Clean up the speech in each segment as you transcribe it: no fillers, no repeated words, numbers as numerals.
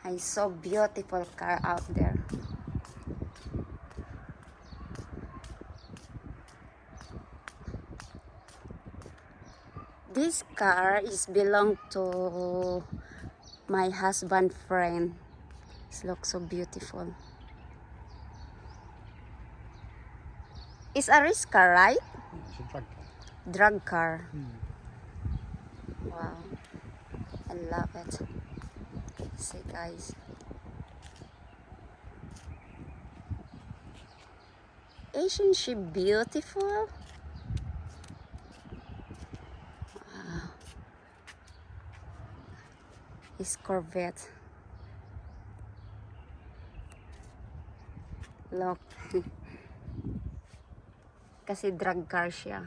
I saw beautiful car out there. This car is belong to my husband friend. It looks so beautiful. It's a race car, right? It's a drag car. Drag car. Wow. I love it. See guys. Isn't she beautiful? Wow. It's Corvette. Look. Kasi drag car siya.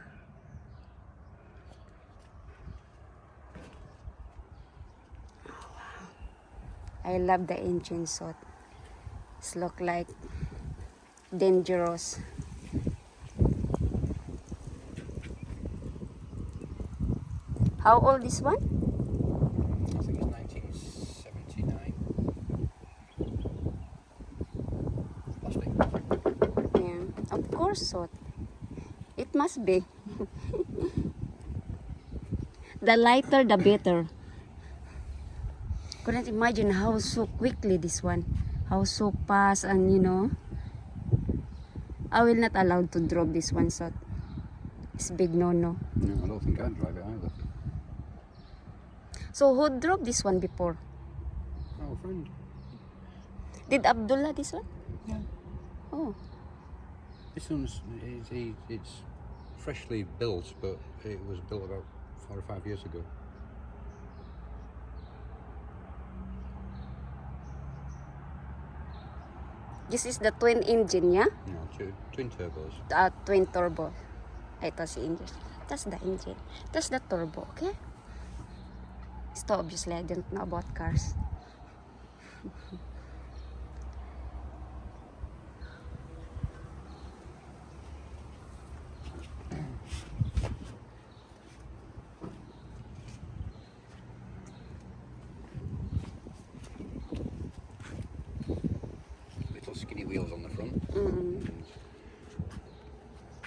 I love the engine shot. It look like dangerous. How old is one? I think it's 1979. Plastic. Yeah, of course so. It must be. The lighter, the better. Couldn't imagine how so quickly this one. How so fast and you know. I will not allow to drop this one, so it's big no-no. No, I don't think I'd drive it either. So who drove this one before? Our friend. Did Abdullah this one? Yeah. Oh. This one's it's freshly built, but it was built about 4 or 5 years ago. This is the twin engine, yeah? No, twin turbos. Twin turbo. Ito si engine. That's the engine. That's the turbo, okay? So obviously I don't know about cars. Little skinny wheels on the front.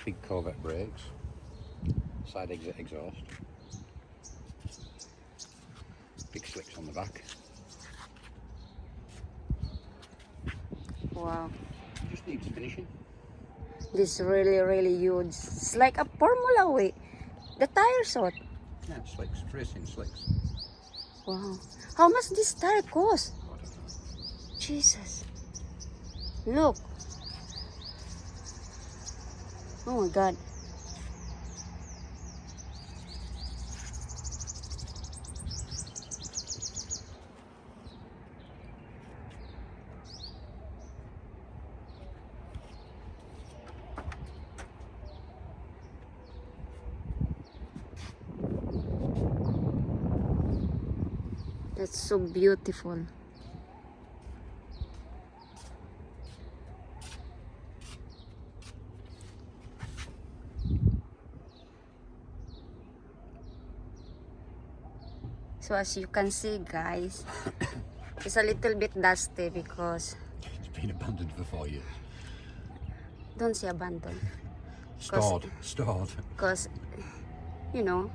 Big Corvette brakes. Side exit exhaust. Big slicks on the back. Wow. Just needs finishing. This really huge. It's like a Formula way. The tires what? Yeah, slicks, racing slicks. Wow. How much this tire cost? I don't know. Jesus. Look. Oh my God. That's so beautiful. So as you can see guys, it's a little bit dusty because It's been abandoned for 4 years. don't say abandoned. Stored. Because you know,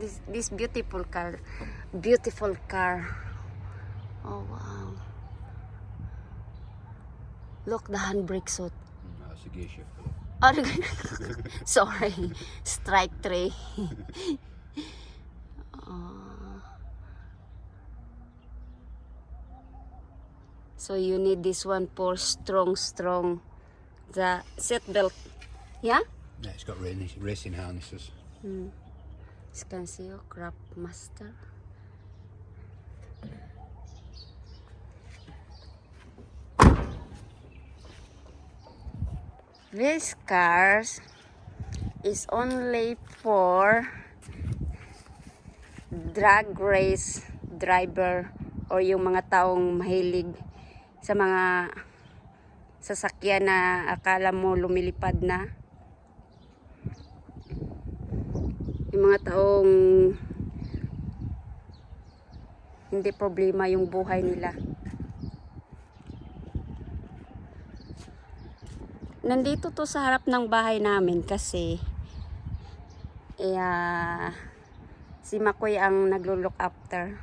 this beautiful car. Oh wow. Look, the handbrake suit. That's a gear shift. Oh, sorry. Strike 3. So you need this one for strong. The seat belt. Yeah? Yeah, it's got racing harnesses. As you can see, Craft Master. These cars is only for drag race driver or yung mga taong mahilig sa mga sasakyan na akala mo lumilipad na. Yung mga taong hindi problema yung buhay nila. Nandito to sa harap ng bahay namin kasi si Makoy ang naglo-look after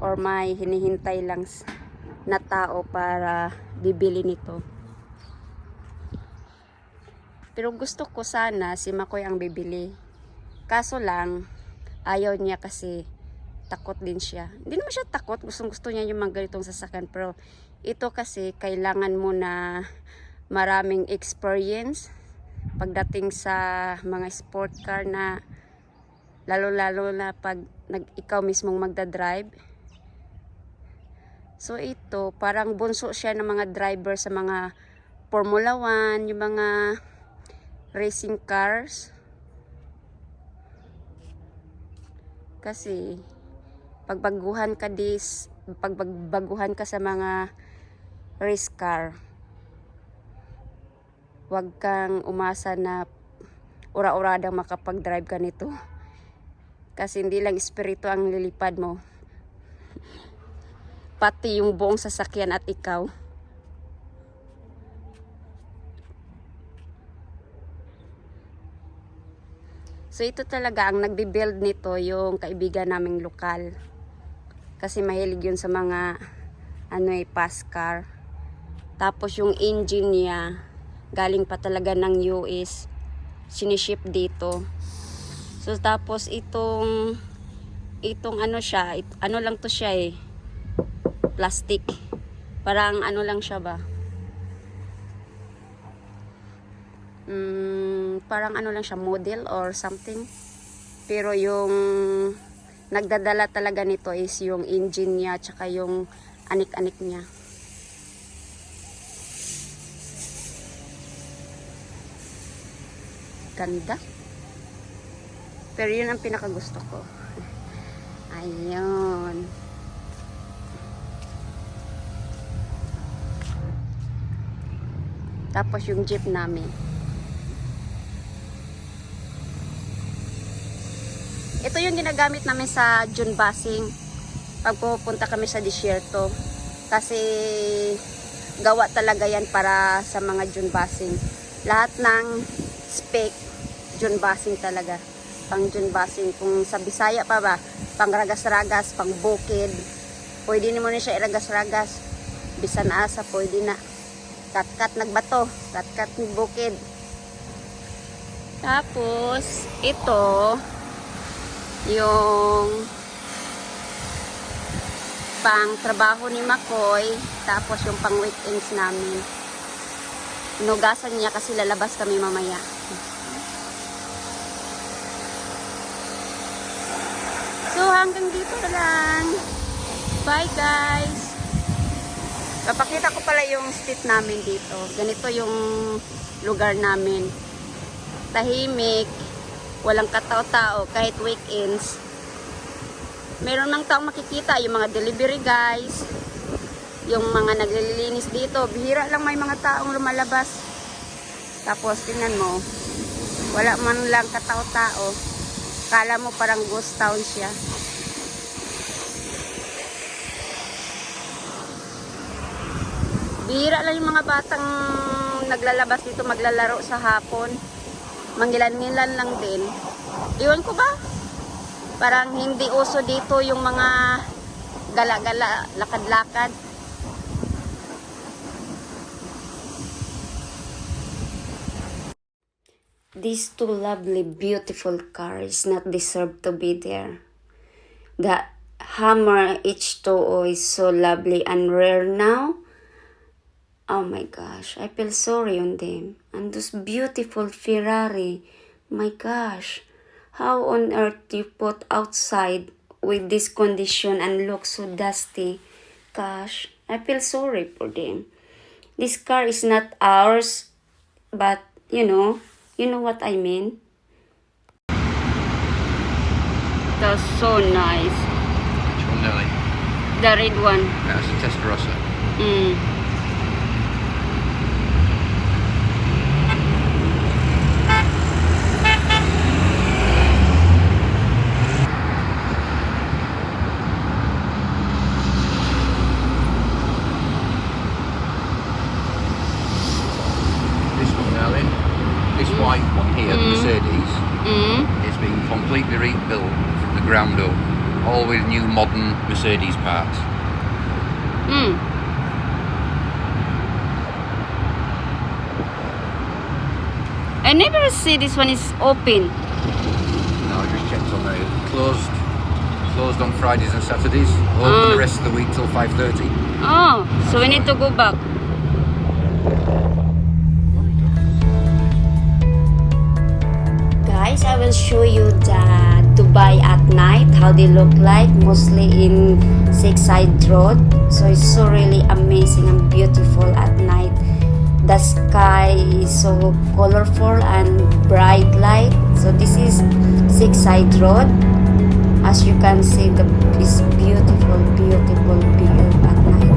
or may hinihintay lang na tao para bibili nito. Pero gusto ko sana si Makoy ang bibili. Kaso lang, ayaw niya kasi takot din siya. Hindi naman siya takot. Gusto niya yung mga ganitong sasakyan. Pero ito kasi kailangan mo na maraming experience pagdating sa mga sport car na lalo-lalo na pag ikaw mismong magdadrive. So ito, parang bunso siya ng mga driver sa mga Formula 1, yung mga racing cars. Kasi pagbaguhan ka sa mga race car, huwag kang umasa na ura-uradang makapag-drive ka nito. Kasi hindi lang espiritu ang lilipad mo, pati yung buong sasakyan at ikaw. So ito talaga ang nagbi-build nito, yung kaibigan naming lokal. Kasi mahilig yun sa mga fast car. Tapos yung engine niya galing pa talaga ng US, siniship dito. So tapos itong ano lang to siya plastic. Parang lang siya ba? Parang lang siya, model or something. Pero yung nagdadala talaga nito is yung engine niya tsaka yung anik-anik niya. Ganda. Pero yun ang pinakagusto ko. Ayun. Tapos yung jeep namin. Ito yung ginagamit namin sa June basing pag pupunta kami sa disyerto. Kasi gawa talaga yan para sa mga June basing. Lahat ng spec June basing talaga. Pang June basing. Kung sa Bisaya pa ba, pang ragas-ragas, pang bukid. Pwede mo na siya iragas-ragas. Bisan asa, pwede na. Kat-kat nagbato, kat-kat ng bukid. Tapos, ito, yung pang trabaho ni Makoy, tapos yung pang weekends namin. Inugasan niya kasi lalabas kami mamaya. So, hanggang dito na lang. Bye, guys! Papakita ko pala yung street namin dito. Ganito yung lugar namin. Tahimik. Walang katao-tao kahit weekends. Meron ng taong makikita. Yung mga delivery guys. Yung mga naglilinis dito. Bihira lang may mga taong lumalabas. Tapos tingnan mo. Wala man lang katao-tao. Kala mo parang ghost town siya. Bihira lang yung mga batang naglalabas dito maglalaro sa hapon. Mangilan-ngilan lang din. Iwan ko ba? Parang hindi uso dito yung mga gala-gala, lakad-lakad. These two lovely, beautiful cars not deserve to be there. The Hammer H2O is so lovely and rare now. Oh my gosh, I feel sorry on them. And those beautiful Ferrari, my gosh, how on earth you put outside with this condition and look so dusty? Gosh, I feel sorry for them. This car is not ours, but you know what I mean? That's so nice. Which one, Nelly? The red one. That's a Testarossa. This be rebuilt from the ground up, all with new modern Mercedes parts. I never see this one is open. No, I just checked on there. Closed on Fridays and Saturdays. Open the rest of the week till 5:30. Oh, so we need to go back. Guys, I will show you the Dubai at night, how they look like, mostly in Six Side Road. So it's so really amazing and beautiful at night. The sky is so colorful and bright light. So this is Six Side Road. As you can see, this beautiful view at night.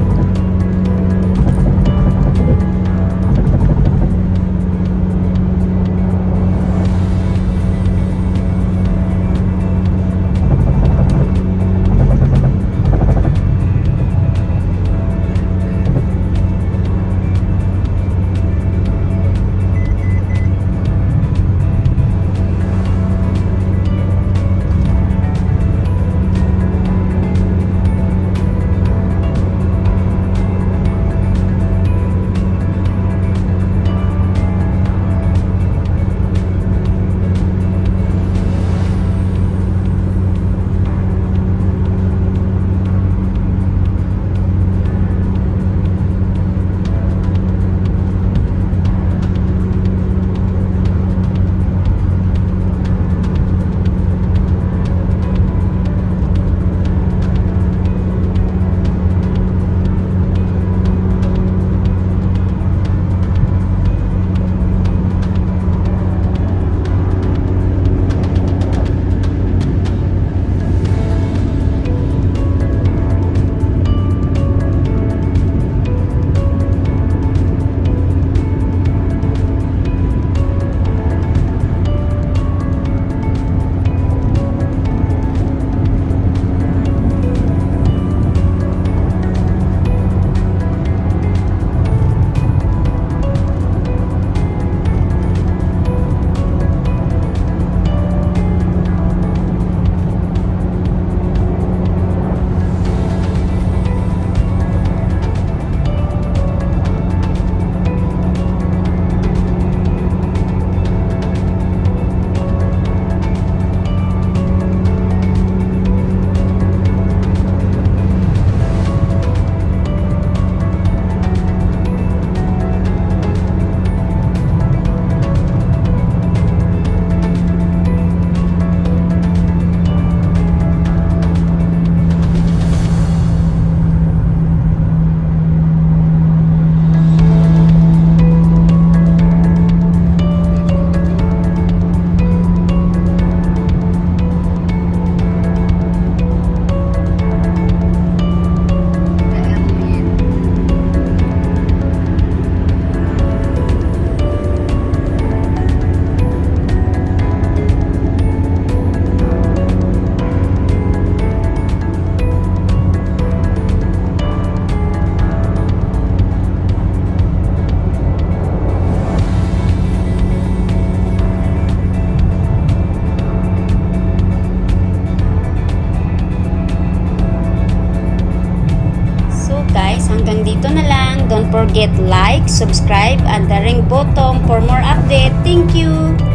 Don't forget like, subscribe, and the ring button for more update. Thank you!